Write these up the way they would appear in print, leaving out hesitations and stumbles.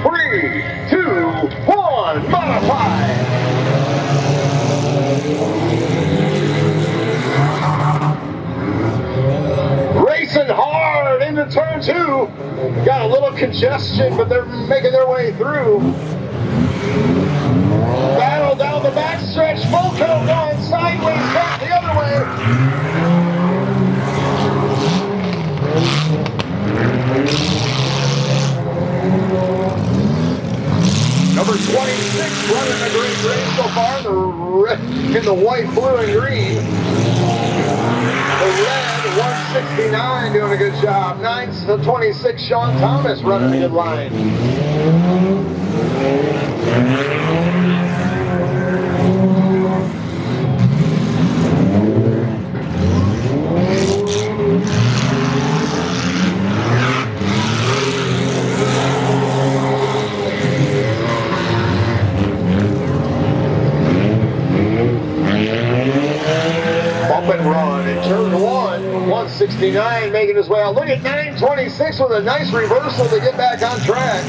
3, 2, 1, modify. Racing hard into turn 2. Got a little congestion, but they're making their way through. Battle down the backstretch. Volko going sideways, back the other way. Number 26 running a great race so far in the white, blue, and green. The red 169 doing a good job. 926 Sean Thomas running a good line. And run in turn 1, 169 making his way out. Look at 926 with a nice reversal to get back on track.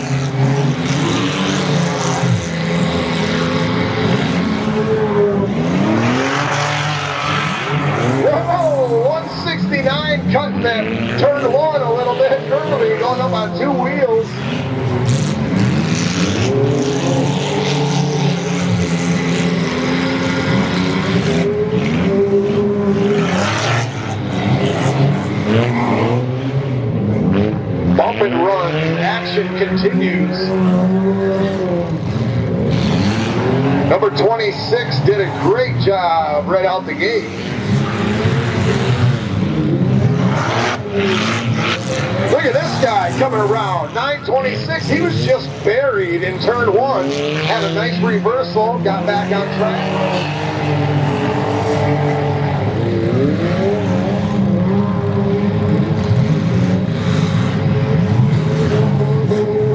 Whoa, 169 cutting that turn 1 a little bit early, going up on 2 wheels. Bump and run, action continues. Number 26 did a great job right out the gate. Look at this guy coming around. 926, he was just buried in turn 1. Had a nice reversal, got back on track.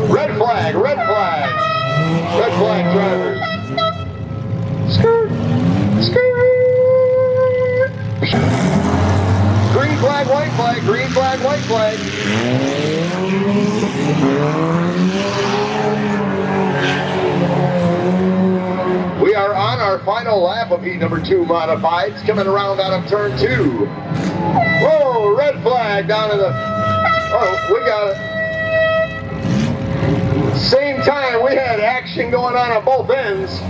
Red flag, red flag. Red flag drivers. Skirt, skirt. Green flag, white flag, green flag, white flag. We are on our final lap of heat number 2 modifieds, coming around out of turn 2. Whoa, red flag down in the... Oh, we got it. Same time, we had action going on both ends.